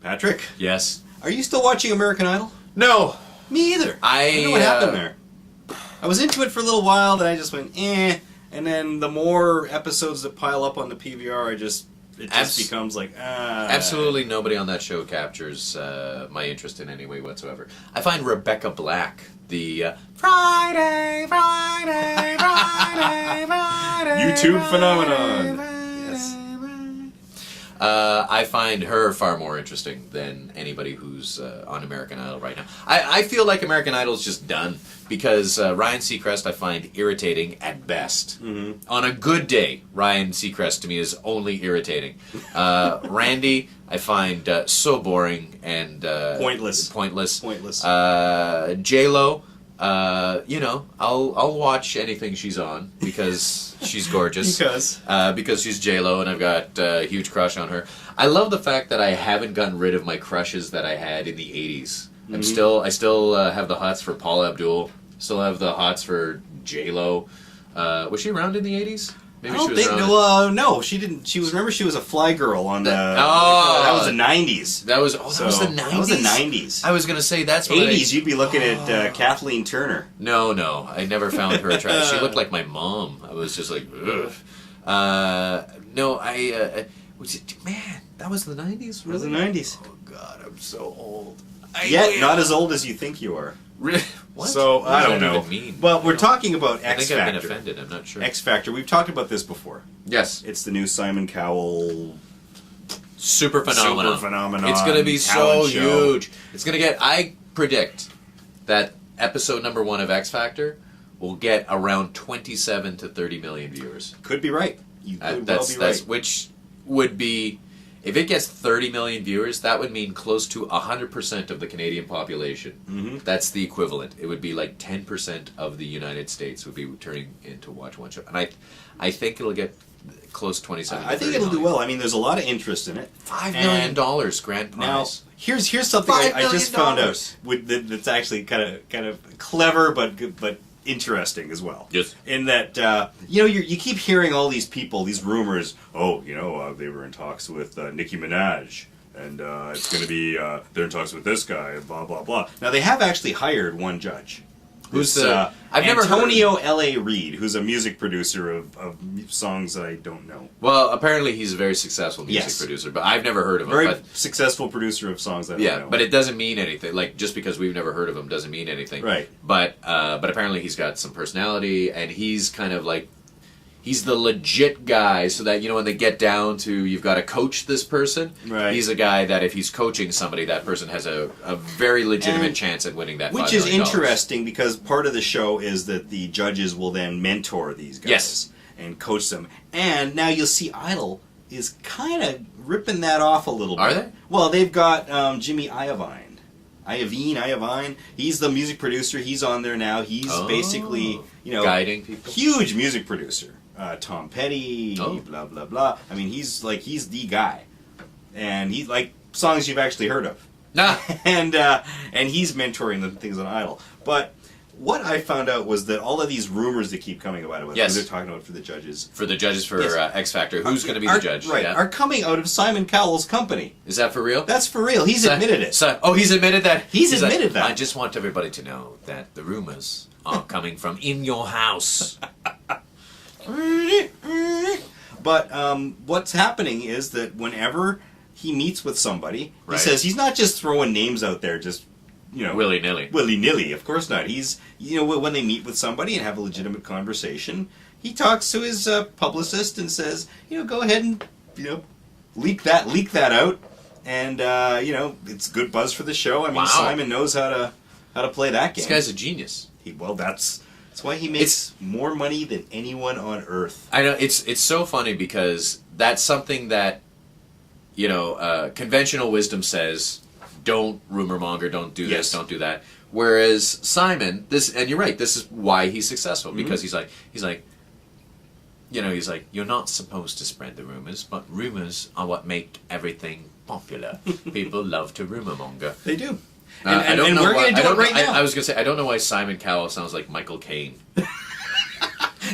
Patrick? Yes. Are you still watching American Idol? No. Me either. I don't know what happened there. I was into it for a little while, then I just went, eh. And then the more episodes that pile up on the PVR, it just becomes like, Absolutely nobody on that show captures my interest in any way whatsoever. I find Rebecca Black, the Friday, YouTube phenomenon. Yes. I find her far more interesting than anybody who's on American Idol right now. I feel like American Idol's just done because Ryan Seacrest I find irritating at best. Mm-hmm. On a good day, Ryan Seacrest to me is only irritating. Randy I find so boring and Pointless. J-Lo, I'll watch anything she's on because she's gorgeous. Because she's J-Lo and I've got a huge crush on her. I love the fact that I haven't gotten rid of my crushes that I had in the 80s. I still have the hots for Paula Abdul. Still have the hots for J-Lo. Was she around in the 80s? Maybe I don't think. No, she didn't. Remember, she was a fly girl on the. That was the 90s. That was the 90s. That was the 90s. I was gonna say that's what 80s. You'd be looking at Kathleen Turner. No, I never found her attractive. She looked like my mom. I was just like, ugh. Man, that was the 90s. Really? It was the 90s. Oh God, I'm so old. Yet not as old as you think you are. Really? What? So what I don't know. Even mean? Well, we're talking about X Factor. I think I've been offended. I'm not sure. X Factor. We've talked about this before. Yes. It's the new Simon Cowell super phenomenon. It's going to be so huge. It's going to get. I predict that episode number 1 of X Factor will get around 27 to 30 million viewers. Could be right. You could well be right. Which would be. If it gets 30 million viewers, that would mean close to 100% of the Canadian population. Mm-hmm. That's the equivalent. It would be like 10% of the United States would be turning in to watch one show. And I think it'll get close to 27 I think it'll do well. I mean, there's a lot of interest in it. $5 million grand prize. Now, here's something I just found out that's actually kind of clever, but interesting as well. Yes. In that, you keep hearing all these people, these rumors. Oh, they were in talks with Nicki Minaj, and it's going to be they're in talks with this guy, and blah blah blah. Now they have actually hired one judge. Who's I've never heard Antonio L.A. Reid, who's a music producer of songs that I don't know. Well, apparently he's a very successful music producer, but I've never heard of him. Very successful producer of songs that I don't know. But it doesn't mean anything. Like, just because we've never heard of him doesn't mean anything. Right. But apparently he's got some personality, and he's kind of like, he's the legit guy, so that, when they get down to, you've got to coach this person, right. He's a guy that if he's coaching somebody, that person has a very legitimate chance at winning that $5 million. Which is interesting, because part of the show is that the judges will then mentor these guys and coach them. And now you'll see Idol is kind of ripping that off a little bit. Are they? Well, they've got Jimmy Iovine. He's the music producer. He's on there now. He's basically, guiding people. Huge music producer. Tom Petty, blah blah blah. I mean, he's the guy, and he's like songs you've actually heard of. and he's mentoring the things on Idol. But what I found out was that all of these rumors that keep coming about it, who they're talking about for the judges, X Factor, who's going to be the judge? Right, are coming out of Simon Cowell's company. Is that for real? That's for real. He's admitted it. He's admitted that. He's admitted that. I just want everybody to know that the rumors are coming from in your house. But what's happening is that whenever he meets with somebody, he says he's not just throwing names out there, just willy-nilly. Of course not. He's when they meet with somebody and have a legitimate conversation, he talks to his publicist and says, go ahead and leak that out, and it's good buzz for the show. I mean, Simon knows how to play that game. This guy's a genius. That's why he makes more money than anyone on earth. I know, it's so funny because that's something that, conventional wisdom says, don't rumor monger, don't do this, don't do that. Whereas Simon, and you're right, this is why he's successful, because he's like, you're not supposed to spread the rumors, but rumors are what make everything popular. People love to rumor monger. They do. I don't know we're going to do it right now. I was going to say, I don't know why Simon Cowell sounds like Michael Caine.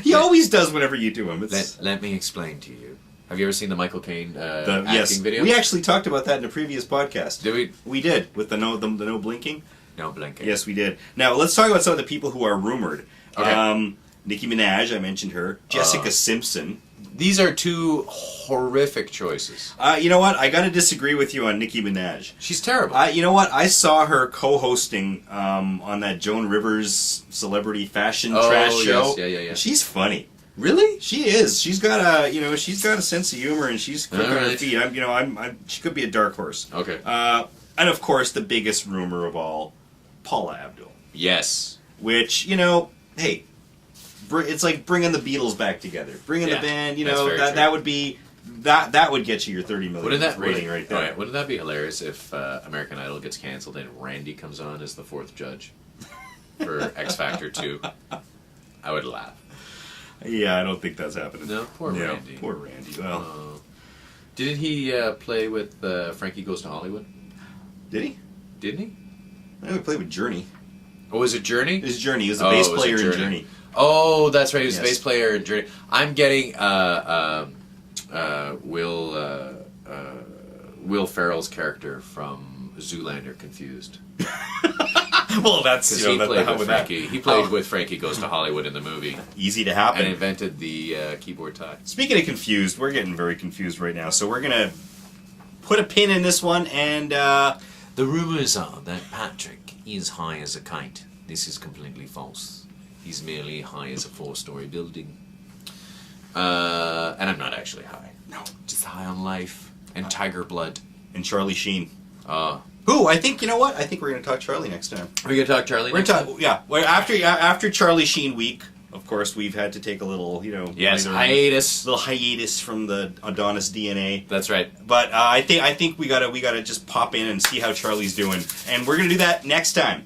He always does whenever you do him. Let me explain to you. Have you ever seen the Michael Caine acting video? We actually talked about that in a previous podcast. Did we? We did, with the no blinking. No blinking. Yes, we did. Now, let's talk about some of the people who are rumored. Okay. Nicki Minaj, I mentioned her. Jessica Simpson. These are two horrific choices. You know what? I got to disagree with you on Nicki Minaj. She's terrible. You know what? I saw her co-hosting on that Joan Rivers celebrity fashion trash show. Yeah. She's funny. Really? She is. She's got a sense of humor, and she's quick on her feet. She could be a dark horse. Okay. And of course, the biggest rumor of all, Paula Abdul. Yes. Which, hey, it's like bringing the Beatles back together, bringing the band. That would be that would get you your 30 million rating right there. Right, wouldn't that be hilarious if American Idol gets canceled and Randy comes on as the fourth judge for X Factor 2? I would laugh. Yeah, I don't think that's happening. No, poor Randy. Poor Randy. Well, didn't he play with Frankie Goes to Hollywood? Did he? Didn't he? I know he played with Journey. Oh, was it Journey? It was Journey. He was a bass player in Journey. Oh, that's right. He was a bass player in Journey. I'm getting Will Ferrell's character from Zoolander confused. Well, that's he played with Frankie. He played with Frankie Goes to Hollywood in the movie. Easy to happen. And invented the keyboard tie. Speaking of confused, we're getting very confused right now. So we're gonna put a pin in this one. And the rumors are that Patrick is high as a kite. This is completely false. He's merely high as a 4-story building. And I'm not actually high. No, just high on life and tiger blood and Charlie Sheen. Who I think, you know what? I think we're going to talk Charlie next time. We're going to talk Charlie next time? Yeah. Well, after Charlie Sheen week, of course, we've had to take a little, hiatus. Little hiatus from the Adonis DNA. That's right. But I think we gotta just pop in and see how Charlie's doing, and we're gonna do that next time.